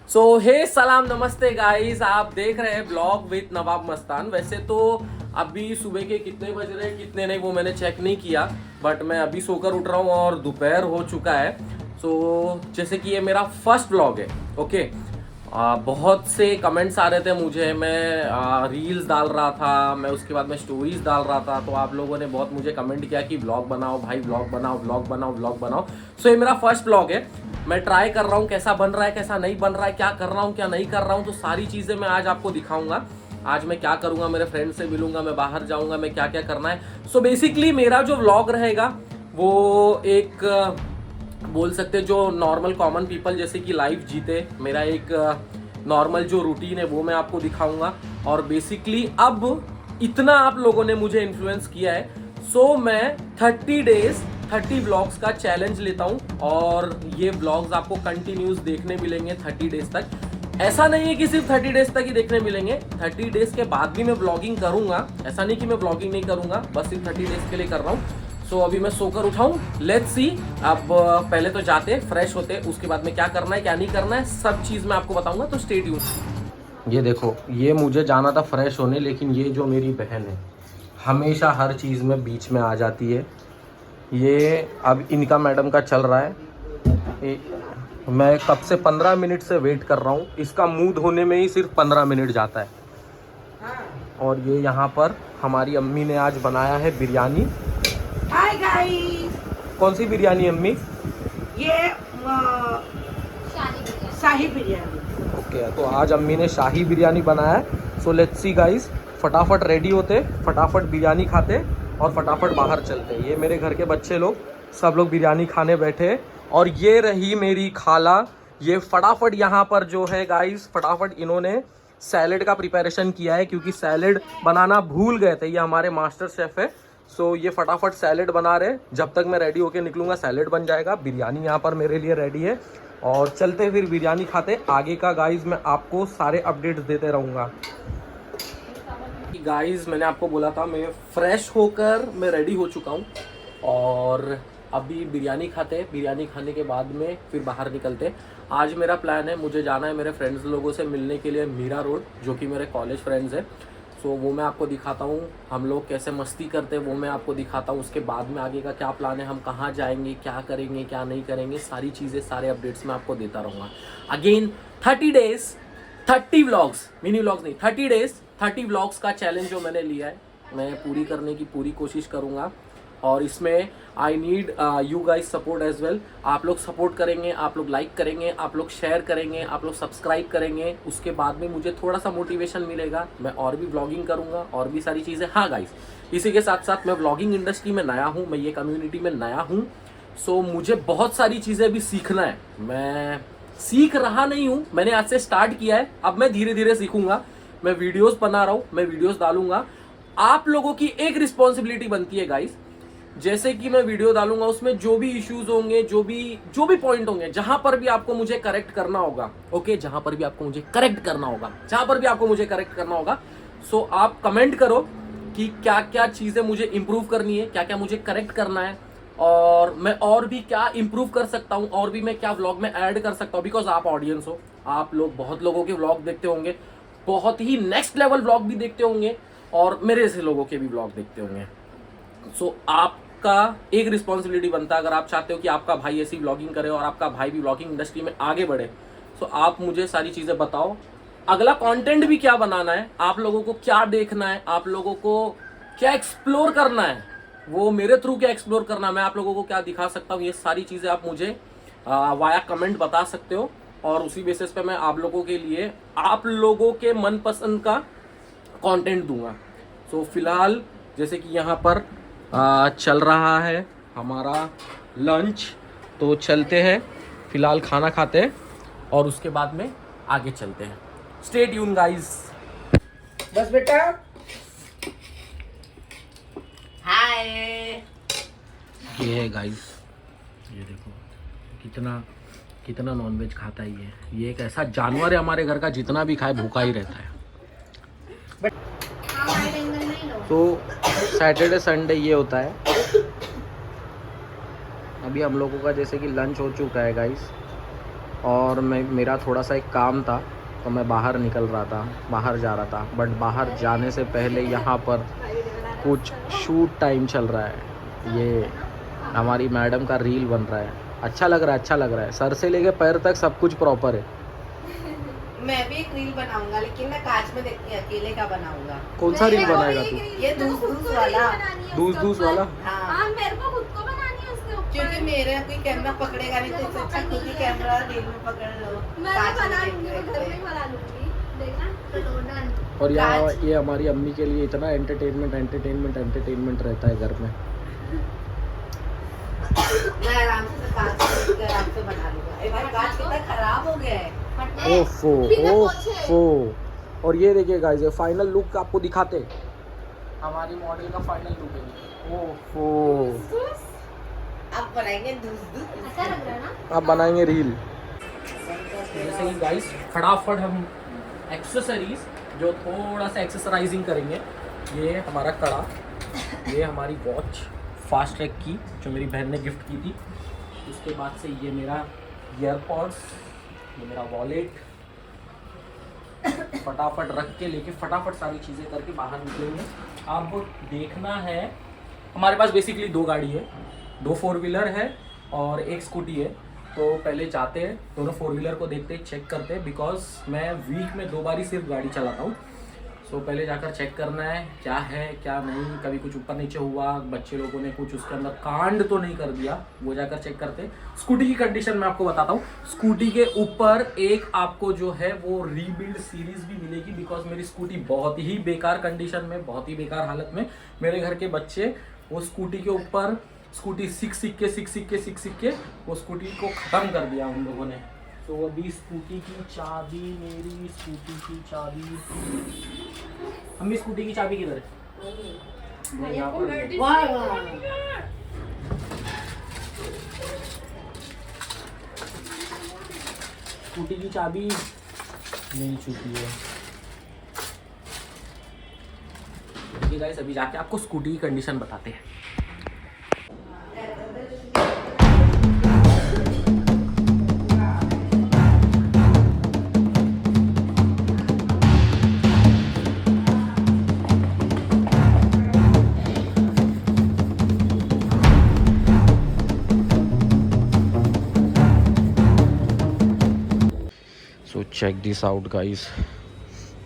सो हे सलाम नमस्ते गाइस, आप देख रहे हैं ब्लॉग विद नवाब मस्तान। वैसे तो अभी सुबह के कितने बज रहे हैं कितने नहीं वो मैंने चेक नहीं किया, बट मैं अभी सोकर उठ रहा हूँ और दोपहर हो चुका है। सो जैसे कि ये मेरा फर्स्ट ब्लॉग है। ओके, बहुत से कमेंट्स आ रहे थे मुझे, मैं रील्स डाल रहा था, मैं उसके बाद मैं स्टोरीज डाल रहा था, तो आप लोगों ने बहुत मुझे कमेंट किया कि ब्लॉग बनाओ भाई, ब्लॉग बनाओ ब्लॉग बनाओ ब्लॉग बनाओ। सो ये मेरा फर्स्ट ब्लॉग है। मैं ट्राई कर रहा हूँ कैसा बन रहा है कैसा नहीं बन रहा है, क्या कर रहा हूँ क्या नहीं कर रहा हूँ, तो सारी चीज़ें मैं आज आपको दिखाऊंगा। आज मैं क्या करूँगा, मेरे फ्रेंड से मिलूंगा, मैं बाहर जाऊँगा, मैं क्या क्या करना है। सो बेसिकली मेरा जो व्लॉग रहेगा वो एक बोल सकते जो नॉर्मल कॉमन पीपल जैसे कि लाइफ जीते, मेरा एक नॉर्मल जो रूटीन है वो मैं आपको दिखाऊंगा। और बेसिकली अब इतना आप लोगों ने मुझे इन्फ्लुएंस किया है, सो मैं 30 डेज 30 व्लॉग्स का चैलेंज लेता हूं और ये व्लॉग्स आपको कंटिन्यूस देखने मिलेंगे 30 डेज तक। ऐसा नहीं है कि सिर्फ 30 डेज तक ही देखने मिलेंगे, 30 डेज के बाद भी मैं व्लॉगिंग करूंगा। ऐसा नहीं कि मैं व्लॉगिंग नहीं करूंगा, बस सिर्फ 30 डेज के लिए कर रहा हूँ। सो अभी मैं सोकर उठाऊं, लेट्स सी। अब पहले तो जाते फ्रेश होते, उसके बाद में क्या करना है क्या नहीं करना है सब चीज़ मैं आपको बताऊंगा, तो स्टे ट्यून। ये देखो, ये मुझे जाना था फ्रेश होने, लेकिन ये जो मेरी बहन है हमेशा हर चीज़ में बीच में आ जाती है। ये अब इनका मैडम का चल रहा है, मैं कब से 15 मिनट से वेट कर रहा हूँ, इसका मुंह धोने में ही सिर्फ 15 मिनट जाता है। और ये यहाँ पर हमारी अम्मी ने आज बनाया है बिरयानी। हाय गाइस, कौन सी बिरयानी अम्मी? ये शाही बिरयानी। ओके, तो आज अम्मी ने शाही बिरयानी बनाया है। सो लेट्स सी गाइस, फटाफट रेडी होते, फटाफट बिरयानी खाते और फटाफट बाहर चलते। ये मेरे घर के बच्चे लोग सब लोग बिरयानी खाने बैठे, और ये रही मेरी खाला। ये फटाफट यहाँ पर जो है गाइस, फटाफट इन्होंने सैलेड का प्रिपरेशन किया है, क्योंकि सैलेड बनाना भूल गए थे। ये हमारे मास्टर शेफ है। सो ये फटाफट सैलेड बना रहे, जब तक मैं रेडी होके निकलूंगा सैलेड बन जाएगा। बिरयानी यहाँ पर मेरे लिए रेडी है और चलते फिर बिरयानी खाते। आगे का गाइस मैं आपको सारे अपडेट्स देते रहूँगा। गाइस मैंने आपको बोला था, मैं फ्रेश होकर मैं रेडी हो चुका हूँ और अभी बिरयानी खाते। बिरयानी खाने के बाद में फिर बाहर निकलते। आज मेरा प्लान है, मुझे जाना है मेरे फ्रेंड्स लोगों से मिलने के लिए मीरा रोड, जो कि मेरे कॉलेज फ्रेंड्स हैं। सो वो मैं आपको दिखाता हूँ, हम लोग कैसे मस्ती करते हैं वो मैं आपको दिखाता हूँ। उसके बाद में आगे का क्या प्लान है, हम कहाँ जाएंगे, क्या करेंगे क्या नहीं करेंगे, सारी चीज़ें सारे अपडेट्स मैं आपको देता रहूँगा। Again 30 days 30 vlogs, mini vlogs नहीं, 30 डेज 30 व्लॉग्स का चैलेंज जो मैंने लिया है, मैं पूरी करने की पूरी कोशिश करूँगा। और इसमें I need you guys support as well. आप लोग सपोर्ट करेंगे, आप लोग लाइक करेंगे, आप लोग शेयर करेंगे, आप लोग सब्सक्राइब करेंगे, उसके बाद में मुझे थोड़ा सा मोटिवेशन मिलेगा, मैं और भी व्लॉगिंग करूंगा और भी सारी चीज़ें। हाँ गाइस, इसी के साथ साथ मैं व्लॉगिंग इंडस्ट्री में नया हूँ, मैं ये कम्युनिटी में नया हूँ। सो मुझे बहुत सारी चीज़ें अभी सीखना है, मैं सीख रहा नहीं हूँ, मैंने आज से स्टार्ट किया है, अब मैं धीरे धीरे सीखूंगा। मैं वीडियोस बना रहा हूँ, मैं वीडियोस डालूंगा। आप लोगों की एक रिस्पॉन्सिबिलिटी बनती है गाइस, जैसे कि मैं वीडियो डालूंगा उसमें जो भी इश्यूज होंगे, जो भी पॉइंट होंगे, जहां पर भी आपको मुझे करेक्ट करना होगा, ओके, जहां पर भी आपको मुझे करेक्ट करना होगा, जहां पर भी आपको मुझे करेक्ट करना होगा, सो आप कमेंट करो कि क्या क्या चीजें मुझे इंप्रूव करनी है, क्या क्या मुझे करेक्ट करना है, और मैं और भी क्या इंप्रूव कर सकता हूं, और भी मैं क्या व्लॉग में ऐड कर सकता हूं। बिकॉज आप ऑडियंस हो, आप लोग बहुत लोगों के व्लॉग देखते होंगे, बहुत ही नेक्स्ट लेवल व्लॉग भी देखते होंगे, और मेरे जैसे लोगों के भी व्लॉग देखते होंगे। सो आपका एक रिस्पॉन्सिबिलिटी बनता है, अगर आप चाहते हो कि आपका भाई ऐसी व्लॉगिंग करे और आपका भाई भी व्लॉगिंग इंडस्ट्री में आगे बढ़े, सो आप मुझे सारी चीज़ें बताओ। अगला कंटेंट भी क्या बनाना है, आप लोगों को क्या देखना है, आप लोगों को क्या एक्सप्लोर करना है, वो मेरे थ्रू क्या एक्सप्लोर करना है, मैं आप लोगों को क्या दिखा सकता हूँ, ये सारी चीज़ें आप मुझे वाया कमेंट बता सकते हो, और उसी बेसिस पे मैं आप लोगों के लिए आप लोगों के मनपसंद का कंटेंट दूंगा। सो फिलहाल जैसे कि यहाँ पर चल रहा है हमारा लंच, तो चलते हैं फिलहाल खाना खाते हैं और उसके बाद में आगे चलते हैं। Stay tune guys. बस बेटा, हाय। ये है गाइस, ये देखो कितना कितना नॉनवेज खाता है ये एक ऐसा जानवर है हमारे घर का, जितना भी खाए भूखा ही रहता है। तो सैटरडे संडे ये होता है। अभी हम लोगों का जैसे कि लंच हो चुका है गाइस, और मेरा थोड़ा सा एक काम था, तो मैं बाहर निकल रहा था, बाहर जा रहा था। बट बाहर जाने से पहले यहाँ पर कुछ शूट टाइम चल रहा है। ये हमारी मैडम का रील बन रहा है। अच्छा लग रहा है, अच्छा लग रहा है। सर से लेके पैर तक सब कुछ प्रॉपर है। मैं भी एक रील बनाऊंगा, लेकिन मैं कांच में देख के अकेले का बनाऊंगा। कौन सा रील बनाएगा तू? ये दूस वाला। दूस वाला? हाँ, मेरे को खुद को बनानी है उसके ऊपर। क्योंकि मेरे कोई कैमरा पकड़ेगा नहीं, तो इससे अच्छा खुद ही कैमरा रील में पकड़ लो। मैं कांच में बना देख लूंगी, के। घर में बना लूंगी, देखना तो डन। और यहाँ ये हमारी अम्मी के लिए इतना एंटरटेनमेंट रहता है घर में। मैं आराम से कांच में देख के आराम से बना लूंगा। एक बार कांच कितना खराब हो गया है। ओफो ओफो। और ये देखिए गाइस, ये फाइनल लुक आपको दिखाते, हमारी मॉडल का फाइनल लुक है। ओफो, अब बनाएंगे दूस। अच्छा लग रहा है ना? अब बनाएंगे रील। जैसे कि गाइस फटाफट हम एक्सेसरीज जो थोड़ा सा एक्सेसराइजिंग करेंगे। ये हमारा कड़ा, ये हमारी वॉच फास्ट ट्रैक की जो मेरी बहन ने गिफ्ट की थी। उसके बाद से ये मेरा ईयरपॉड्स, ये मेरा वॉलेट। फटाफट रख के लेके फटाफट सारी चीज़ें करके बाहर निकलेंगे। अब देखना है, हमारे पास बेसिकली 2 गाड़ी है, 2 4 व्हीलर है और 1 स्कूटी है। तो पहले जाते हैं, दोनों 4 व्हीलर को देखते हैं, चेक करते हैं, बिकॉज मैं वीक में 2 बार ही सिर्फ गाड़ी चलाता हूँ। सो पहले जाकर चेक करना है क्या है क्या नहीं, कभी कुछ ऊपर नीचे हुआ, बच्चे लोगों ने कुछ उसके अंदर कांड तो नहीं कर दिया, वो जाकर चेक करते हैं। स्कूटी की कंडीशन मैं आपको बताता हूँ। स्कूटी के ऊपर एक आपको जो है वो रीबिल्ड सीरीज भी मिलेगी, बिकॉज मेरी स्कूटी बहुत ही बेकार कंडीशन में, बहुत ही बेकार हालत में, मेरे घर के बच्चे वो स्कूटी के ऊपर स्कूटी सीख के वो स्कूटी को ख़त्म कर दिया उन लोगों ने। तो अभी स्कूटी की चाबी, मेरी स्कूटी की चाबी, अम्मी स्कूटी की चाबी किधर है? यहाँ पर है। वाह वाह। स्कूटी की चाबी मिल चुकी है। देखिए गाइस, अभी जाके आपको स्कूटी की कंडीशन बताते हैं। चेक दिस आउट गाइस,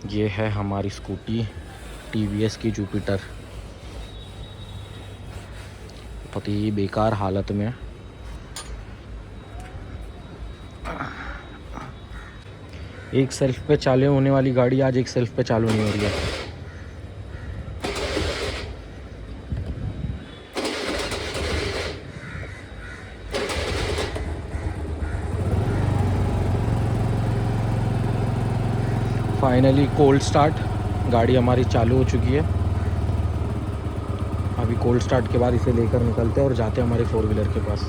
ये है हमारी स्कूटी TVS की जुपिटर। बहुत ही बेकार हालत में। एक सेल्फ पे चालू होने वाली गाड़ी आज एक सेल्फ पे चालू नहीं हो रही है। फाइनली कोल्ड स्टार्ट, गाड़ी हमारी चालू हो चुकी है। अभी कोल्ड स्टार्ट के बाद इसे लेकर निकलते हैं और जाते हैं हमारे 4 व्हीलर के पास।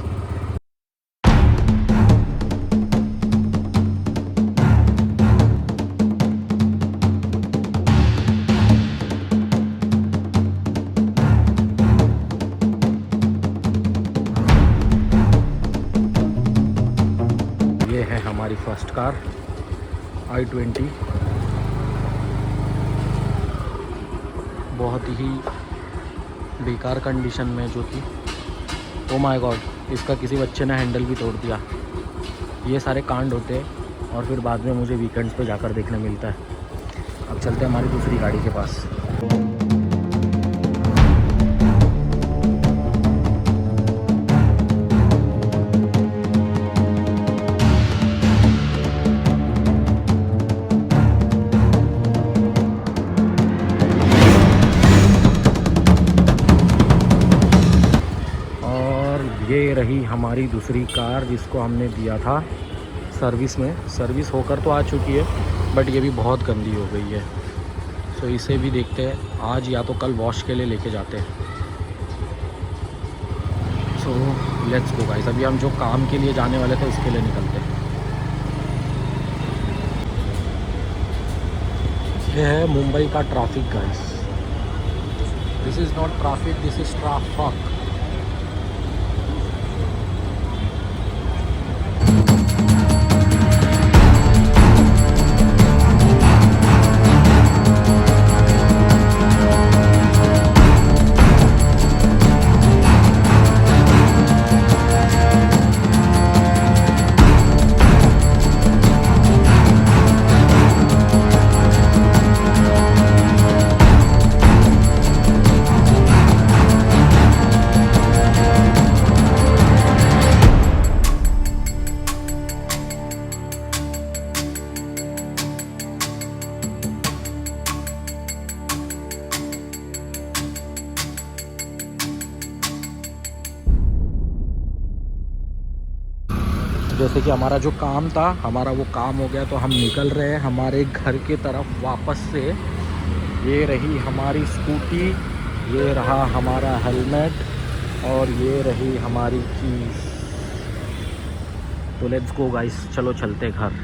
ये है हमारी फर्स्ट कार i20, बहुत ही बेकार कंडीशन में जो थी। ओ माय गॉड, इसका किसी बच्चे ने हैंडल भी तोड़ दिया। ये सारे कांड होते हैं और फिर बाद में मुझे वीकेंड्स पे जाकर देखने मिलता है। अब चलते हैं हमारी दूसरी गाड़ी के पास। ये रही हमारी दूसरी कार जिसको हमने दिया था सर्विस में। सर्विस होकर तो आ चुकी है, बट ये भी बहुत गंदी हो गई है। सो इसे भी देखते हैं, आज या तो कल वॉश के लिए लेके जाते हैं। सो लेट्स गो गाइस, अभी हम जो काम के लिए जाने वाले थे उसके लिए निकलते हैं। ये है मुंबई का traffic guys. This is not traffic, this is traffic. जैसे कि हमारा जो काम था, हमारा वो काम हो गया, तो हम निकल रहे हैं हमारे घर की तरफ वापस से। ये रही हमारी स्कूटी, ये रहा हमारा हेलमेट और ये रही हमारी कीज। तो लेट्स गो गाइस, चलो चलते घर।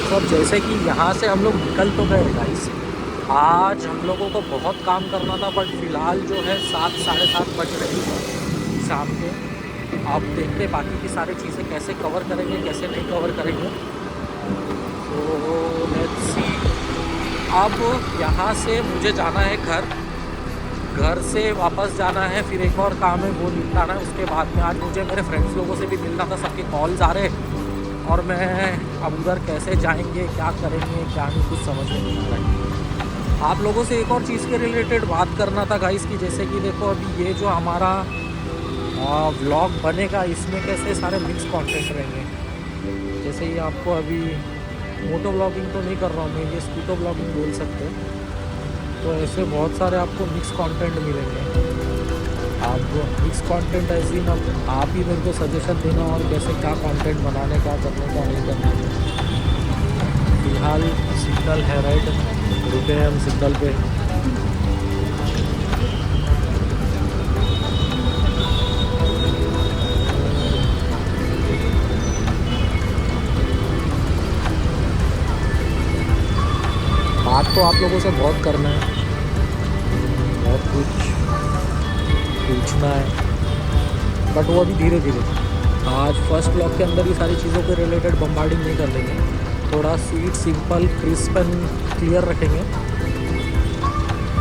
तो अब जैसे कि यहाँ से हम लोग निकल तो गए गाइस, आज हम लोगों को बहुत काम करना था, बट फ़िलहाल जो है 7 साढ़े 7 बज रही है शाम के। आप देखते बाकी की सारी चीज़ें कैसे कवर करेंगे, कैसे नहीं कवर करेंगे। तो लेट्स सी। अब यहाँ से मुझे जाना है घर से वापस जाना है, फिर एक और काम है वो निपटाना है। उसके बाद में आज मुझे मेरे फ्रेंड्स लोगों से भी मिलना था, सबके कॉल्स आ रहे, और मैं अब उधर कैसे जाएंगे, क्या करेंगे, क्या नहीं, कुछ समझ में नहीं आ रहा है। आप लोगों से एक और चीज़ के रिलेटेड बात करना था गाइस की, जैसे कि देखो अभी ये जो हमारा व्लॉग बनेगा, इसमें कैसे सारे मिक्स कंटेंट रहेंगे। जैसे ही आपको अभी मोटो व्लॉगिंग तो नहीं कर रहा हूँ मैं, ये स्कूटर व्लॉगिंग बोल सकते हैं। तो ऐसे बहुत सारे आपको मिक्स कंटेंट मिलेंगे। आप मिक्स कंटेंट ऐसे ही आप ही मेरे को सजेशन देना, और कैसे क्या कंटेंट बनाने का, करने का, नहीं करने का। फिलहाल सिग्नल है राइट, रुके हैं हम सिग्नल पे। बात तो आप लोगों से बहुत करना है, बहुत कुछ पूछना है, बट वो अभी धीरे धीरे। आज फर्स्ट ब्लॉग के अंदर ही सारी चीज़ों के रिलेटेड बम्बार्डिंग नहीं कर देंगे, थोड़ा sweet, simple, crisp and clear रखेंगे।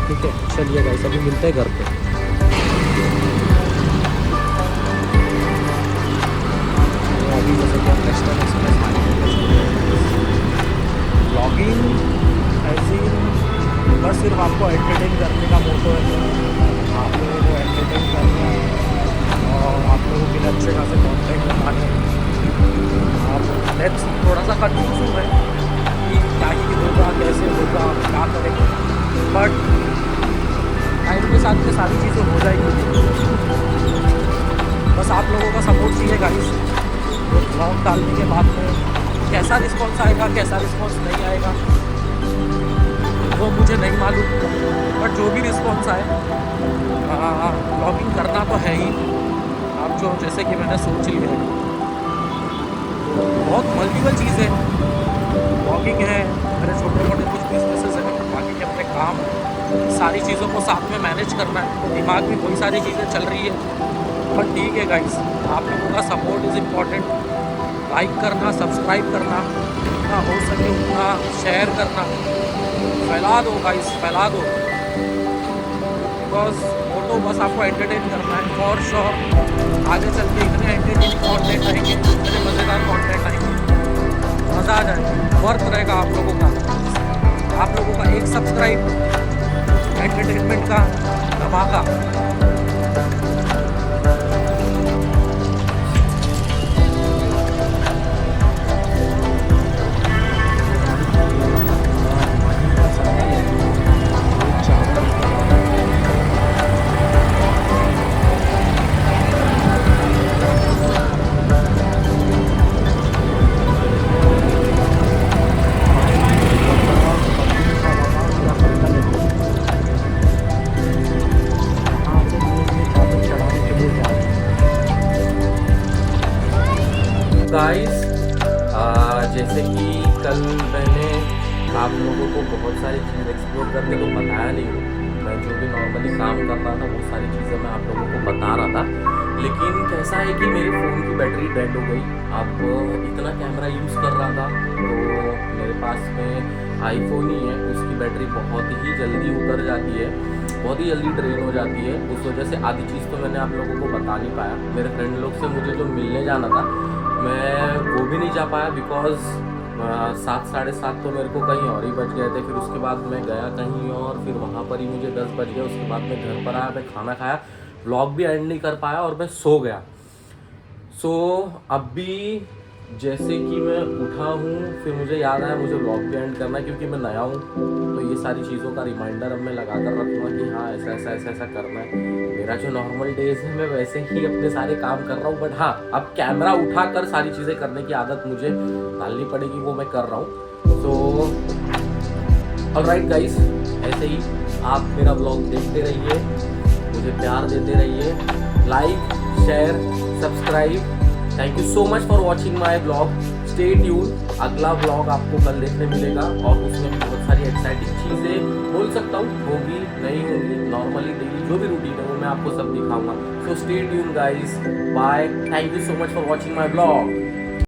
ठीक है, चलिए गाइस, अभी मिलते हैं घर पे। अभी जैसे कि वेस्टर्न एक्सप्रेस ब्लॉगिंग ऐसी बस सिर्फ आपको एंटरटेन करने का मोटो है, आप लोगों को एंटरटेन करना है और आप लोगों के लिए अच्छे खासे कॉन्टेंट बनाने। आप लेट्स थोड़ा सा कन्फ्यूज हूँ मैं कि क्या ही होगा, कैसे होगा, क्या करेंगे, बट टाइम के साथ में सारी चीज़ें हो जाएगी। बस आप लोगों का सपोर्ट चाहिए गाइस। ब्लॉग डालने के बाद में कैसा रिस्पॉन्स आएगा, कैसा रिस्पॉन्स नहीं आएगा, वो मुझे नहीं मालूम, बट जो भी रिस्पॉन्स आए, ब्लॉगिंग करना तो है ही। अब जो जैसे कि मैंने सोच लिया है, बहुत मल्टीपल चीज़ें, ब्लॉगिंग है, मेरे छोटे मोटे कुछ बिजनेसेस हैं, बाकी के अपने काम, सारी चीज़ों को साथ में मैनेज करना है, तो दिमाग में कोई सारी चीज़ें चल रही है। बट ठीक है गाइस, आप लोगों का सपोर्ट इज़ इम्पॉर्टेंट। लाइक करना, सब्सक्राइब करना, जितना हो सके उतना शेयर करना, फैला दो गाइस, फैला दो। बिकॉज मोटो बस आपको एंटरटेन करना है, फॉर श्योर आगे चल के इतने एंटरटेनिंग कॉन्टेंट आएंगे, इतने मज़ेदार कॉन्टेंट आएंगे, मज़ा आ जाएगा, वर्थ रहेगा आप लोगों का। आप लोगों का एक सब्सक्राइब, एंटरटेनमेंट का धमाका। गाइस, जैसे कि कल मैंने आप लोगों को बहुत सारी चीज़ एक्सप्लोर करने को बताया नहीं हूँ। मैं जो भी नॉर्मली काम कर रहा था वो सारी चीज़ें मैं आप लोगों को बता रहा था, लेकिन कैसा है कि मेरे फ़ोन की बैटरी डेड हो गई। अब इतना कैमरा यूज़ कर रहा था, तो मेरे पास में आईफोन ही है, उसकी बैटरी बहुत ही जल्दी उतर जाती है, बहुत ही जल्दी ड्रेन हो जाती है। उस वजह से आधी चीज़ तो मैंने आप लोगों को बता नहीं पाया। मेरे फ्रेंड लोग से मुझे जो मिलने जाना था, मैं वो भी नहीं जा पाया, बिकॉज़ 7 साढ़े 7 तो मेरे को कहीं और ही बज गए थे। फिर उसके बाद मैं गया कहीं और, फिर वहाँ पर ही मुझे 10 बज गए। उसके बाद मैं घर पर आया, मैं खाना खाया, व्लॉग भी एंड नहीं कर पाया और मैं सो गया। सो अभी जैसे कि मैं उठा हूँ फिर मुझे याद आया मुझे व्लॉग भी एंड करना है क्योंकि मैं नया हूँ, तो ये सारी चीज़ों का रिमाइंडर अब मैं लगा कर रखूँगा कि हाँ ऐसा ऐसा ऐसा ऐसा करना है। मेरा जो नॉर्मल डेज है मैं वैसे ही अपने सारे काम कर रहा हूँ, बट हाँ अब कैमरा उठा कर सारी चीज़ें करने की आदत मुझे डालनी पड़ेगी, वो मैं कर रहा हूँ। सो ऑलराइट गाइस, ऐसे ही आप मेरा व्लॉग देखते रहिए, मुझे प्यार देते रहिए, like share subscribe. Thank you so much for watching my blog. Stay tune, अगला ब्लॉग आपको कल देखने मिलेगा और उसमें भी बहुत सारी एक्साइटिंग चीज़ें बोल सकता हूँ, होगी नहीं होगी, नॉर्मली डेली जो भी रूटीन है वो मैं आपको सब दिखाऊंगा। So stay tune guys, bye, thank you so much for watching my blog.